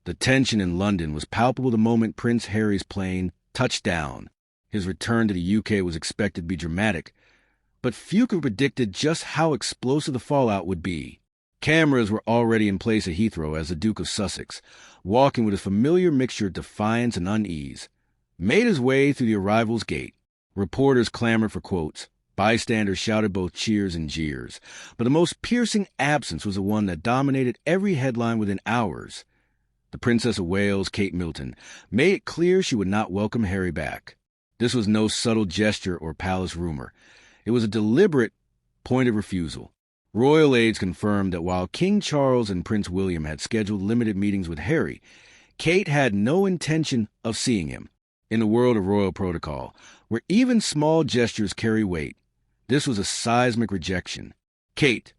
The tension in London was palpable the moment Prince Harry's plane touched down. His return to the UK was expected to be dramatic, but few could have predicted just how explosive the fallout would be. Cameras were already in place at Heathrow as the Duke of Sussex, walking with a familiar mixture of defiance and unease, made his way through the arrival's gate. Reporters clamored for quotes. Bystanders shouted both cheers and jeers. But the most piercing absence was the one that dominated every headline within hours. The Princess of Wales, Kate Middleton, made it clear she would not welcome Harry back. This was no subtle gesture or palace rumor. It was a deliberate point of refusal. Royal aides confirmed that while King Charles and Prince William had scheduled limited meetings with Harry, Kate had no intention of seeing him. In the world of royal protocol, where even small gestures carry weight, this was a seismic rejection. Kate,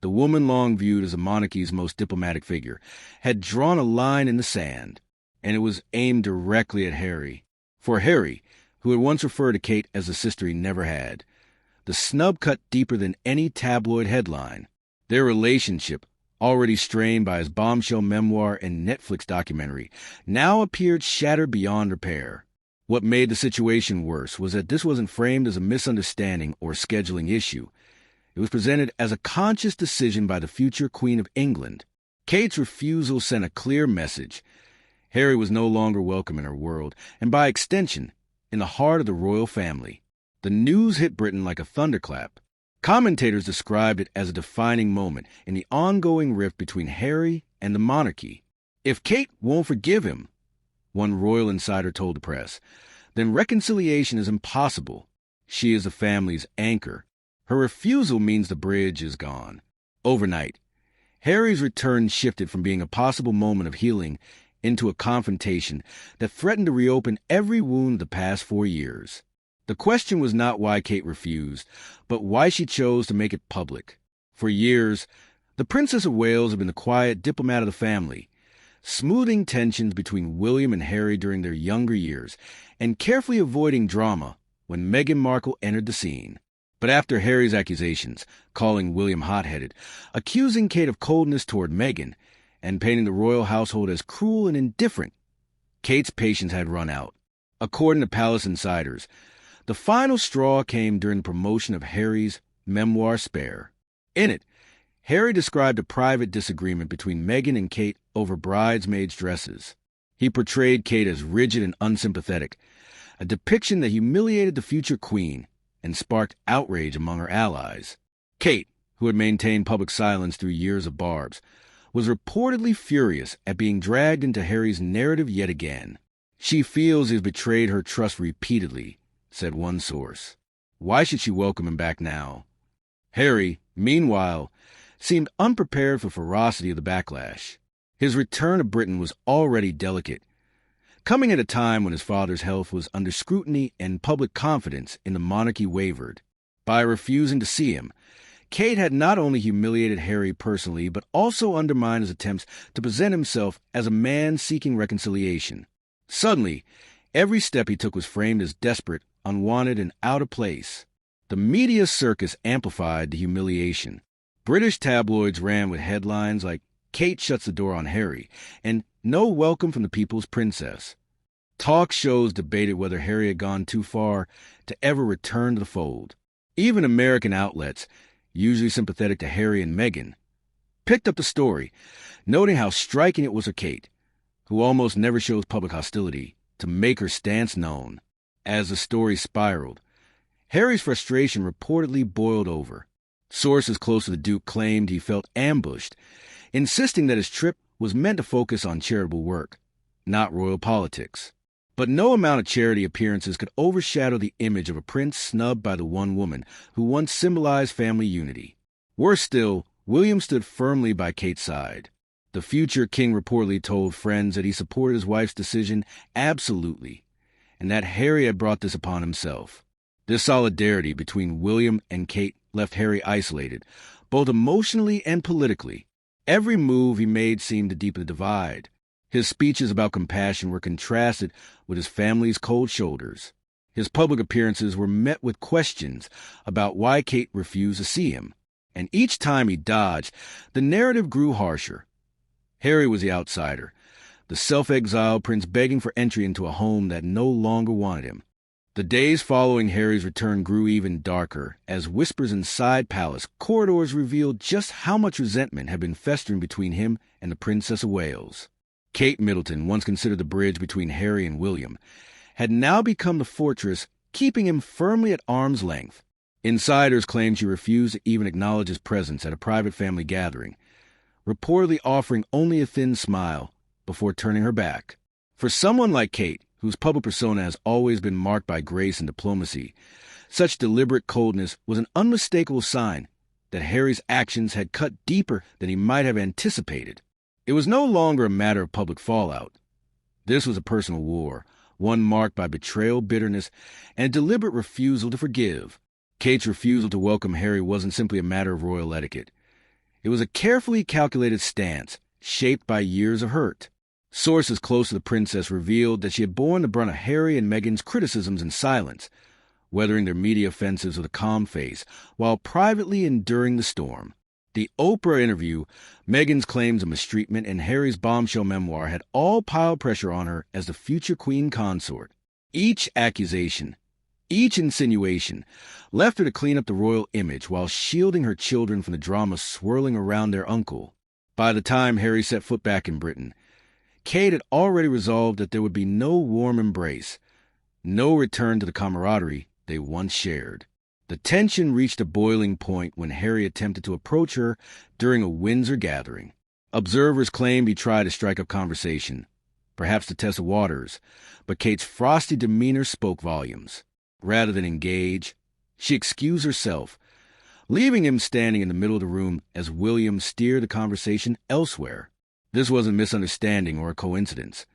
the woman long viewed as the monarchy's most diplomatic figure, had drawn a line in the sand, and it was aimed directly at Harry. For Harry, who had once referred to Kate as the sister he never had, the snub cut deeper than any tabloid headline. Their relationship, already strained by his bombshell memoir and Netflix documentary, now appeared shattered beyond repair. What made the situation worse was that this wasn't framed as a misunderstanding or scheduling issue. It was presented as a conscious decision by the future Queen of England. Kate's refusal sent a clear message. Harry was no longer welcome in her world, and by extension, in the heart of the royal family. The news hit Britain like a thunderclap. Commentators described it as a defining moment in the ongoing rift between Harry and the monarchy. If Kate won't forgive him, one royal insider told the press, then reconciliation is impossible. She is the family's anchor. Her refusal means the bridge is gone. Overnight, Harry's return shifted from being a possible moment of healing into a confrontation that threatened to reopen every wound of the past 4 years. The question was not why Kate refused, but why she chose to make it public. For years, the Princess of Wales had been the quiet diplomat of the family, smoothing tensions between William and Harry during their younger years, and carefully avoiding drama when Meghan Markle entered the scene. But after Harry's accusations, calling William hot-headed, accusing Kate of coldness toward Meghan, and painting the royal household as cruel and indifferent, Kate's patience had run out. According to palace insiders, the final straw came during the promotion of Harry's memoir Spare. In it, Harry described a private disagreement between Meghan and Kate over bridesmaids' dresses. He portrayed Kate as rigid and unsympathetic, a depiction that humiliated the future queen and sparked outrage among her allies. Kate, who had maintained public silence through years of barbs, was reportedly furious at being dragged into Harry's narrative yet again. She feels he has betrayed her trust repeatedly, said one source. Why should she welcome him back now? Harry, meanwhile, seemed unprepared for the ferocity of the backlash. His return to Britain was already delicate, coming at a time when his father's health was under scrutiny and public confidence in the monarchy wavered. By refusing to see him, Kate had not only humiliated Harry personally, but also undermined his attempts to present himself as a man seeking reconciliation. Suddenly, every step he took was framed as desperate, unwanted, and out of place. The media circus amplified the humiliation. British tabloids ran with headlines like, "Kate shuts the door on Harry," and "No welcome from the people's princess." Talk shows debated whether Harry had gone too far to ever return to the fold. Even American outlets, usually sympathetic to Harry and Meghan, picked up the story, noting how striking it was for Kate, who almost never shows public hostility, to make her stance known. As the story spiraled, Harry's frustration reportedly boiled over. Sources close to the Duke claimed he felt ambushed, insisting that his trip was meant to focus on charitable work, not royal politics. But no amount of charity appearances could overshadow the image of a prince snubbed by the one woman who once symbolized family unity. Worse still, William stood firmly by Kate's side. The future king reportedly told friends that he supported his wife's decision absolutely, and that Harry had brought this upon himself. This solidarity between William and Kate left Harry isolated, both emotionally and politically. Every move he made seemed to deepen the divide. His speeches about compassion were contrasted with his family's cold shoulders. His public appearances were met with questions about why Kate refused to see him, and each time he dodged, the narrative grew harsher. Harry was the outsider, the self-exiled prince begging for entry into a home that no longer wanted him. The days following Harry's return grew even darker, as whispers inside palace corridors revealed just how much resentment had been festering between him and the Princess of Wales. Kate Middleton, once considered the bridge between Harry and William, had now become the fortress keeping him firmly at arm's length. Insiders claimed she refused to even acknowledge his presence at a private family gathering, reportedly offering only a thin smile before turning her back. For someone like Kate, whose public persona has always been marked by grace and diplomacy, such deliberate coldness was an unmistakable sign that Harry's actions had cut deeper than he might have anticipated. It was no longer a matter of public fallout. This was a personal war, one marked by betrayal, bitterness, and a deliberate refusal to forgive. Kate's refusal to welcome Harry wasn't simply a matter of royal etiquette. It was a carefully calculated stance, shaped by years of hurt. Sources close to the princess revealed that she had borne the brunt of Harry and Meghan's criticisms in silence, weathering their media offensives with a calm face, while privately enduring the storm. The Oprah interview, Meghan's claims of mistreatment, and Harry's bombshell memoir had all piled pressure on her as the future queen consort. Each accusation, each insinuation, left her to clean up the royal image while shielding her children from the drama swirling around their uncle. By the time Harry set foot back in Britain, Kate had already resolved that there would be no warm embrace, no return to the camaraderie they once shared. The tension reached a boiling point when Harry attempted to approach her during a Windsor gathering. Observers claimed he tried to strike up conversation, perhaps to test the waters, but Kate's frosty demeanor spoke volumes. Rather than engage, she excused herself, leaving him standing in the middle of the room as William steered the conversation elsewhere. This wasn't misunderstanding or a coincidence.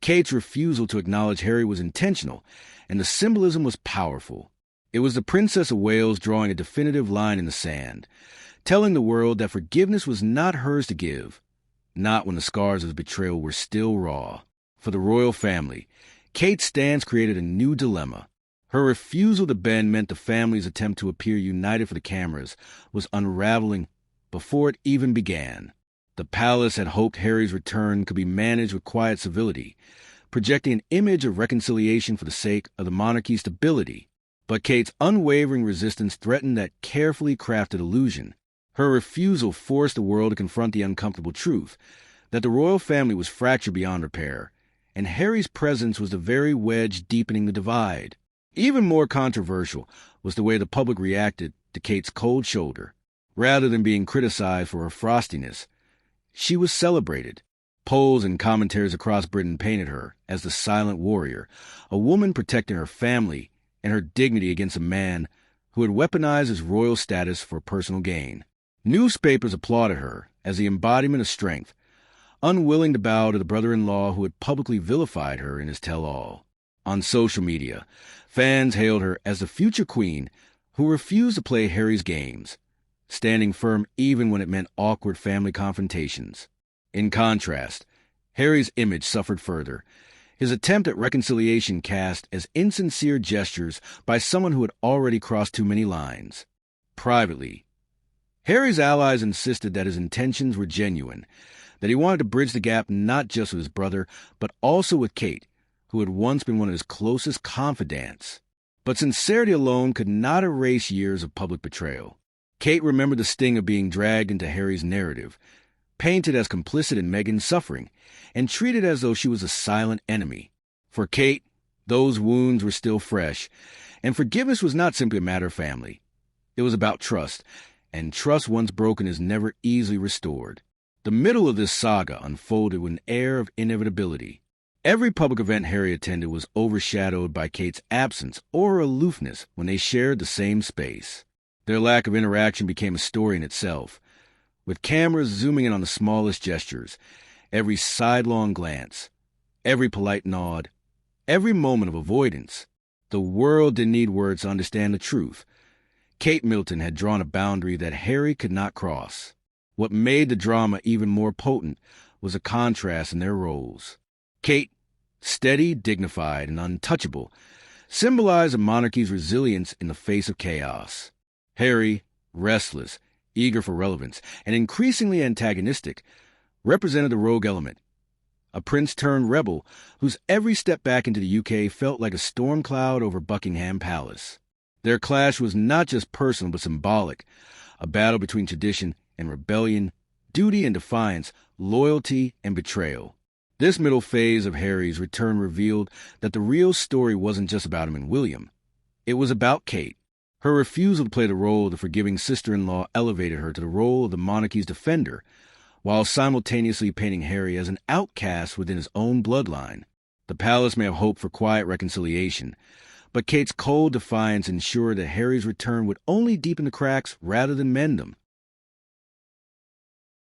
Kate's refusal to acknowledge Harry was intentional, and the symbolism was powerful. It was the Princess of Wales drawing a definitive line in the sand, telling the world that forgiveness was not hers to give, not when the scars of betrayal were still raw. For the royal family, Kate's stance created a new dilemma. Her refusal to bend meant the family's attempt to appear united for the cameras was unraveling before it even began. The palace had hoped Harry's return could be managed with quiet civility, projecting an image of reconciliation for the sake of the monarchy's stability. But Kate's unwavering resistance threatened that carefully crafted illusion. Her refusal forced the world to confront the uncomfortable truth that the royal family was fractured beyond repair, and Harry's presence was the very wedge deepening the divide. Even more controversial was the way the public reacted to Kate's cold shoulder. Rather than being criticized for her frostiness, she was celebrated. Polls and commentaries across Britain painted her as the silent warrior, a woman protecting her family and her dignity against a man who had weaponized his royal status for personal gain. Newspapers applauded her as the embodiment of strength, unwilling to bow to the brother-in-law who had publicly vilified her in his tell-all. On social media, fans hailed her as the future queen who refused to play Harry's games, standing firm even when it meant awkward family confrontations. In contrast, Harry's image suffered further, his attempt at reconciliation cast as insincere gestures by someone who had already crossed too many lines. Privately, Harry's allies insisted that his intentions were genuine, that he wanted to bridge the gap not just with his brother, but also with Kate, who had once been one of his closest confidants. But sincerity alone could not erase years of public betrayal. Kate remembered the sting of being dragged into Harry's narrative, painted as complicit in Meghan's suffering, and treated as though she was a silent enemy. For Kate, those wounds were still fresh, and forgiveness was not simply a matter of family. It was about trust, and trust once broken is never easily restored. The middle of this saga unfolded with an air of inevitability. Every public event Harry attended was overshadowed by Kate's absence or her aloofness when they shared the same space. Their lack of interaction became a story in itself, with cameras zooming in on the smallest gestures, every sidelong glance, every polite nod, every moment of avoidance. The world didn't need words to understand the truth. Kate Middleton had drawn a boundary that Harry could not cross. What made the drama even more potent was a contrast in their roles. Kate, steady, dignified, and untouchable, symbolized a monarchy's resilience in the face of chaos. Harry, restless, eager for relevance, and increasingly antagonistic, represented the rogue element, a prince-turned-rebel whose every step back into the UK felt like a storm cloud over Buckingham Palace. Their clash was not just personal but symbolic, a battle between tradition and rebellion, duty and defiance, loyalty and betrayal. This middle phase of Harry's return revealed that the real story wasn't just about him and William. It was about Kate. Her refusal to play the role of the forgiving sister-in-law elevated her to the role of the monarchy's defender, while simultaneously painting Harry as an outcast within his own bloodline. The palace may have hoped for quiet reconciliation, but Kate's cold defiance ensured that Harry's return would only deepen the cracks rather than mend them.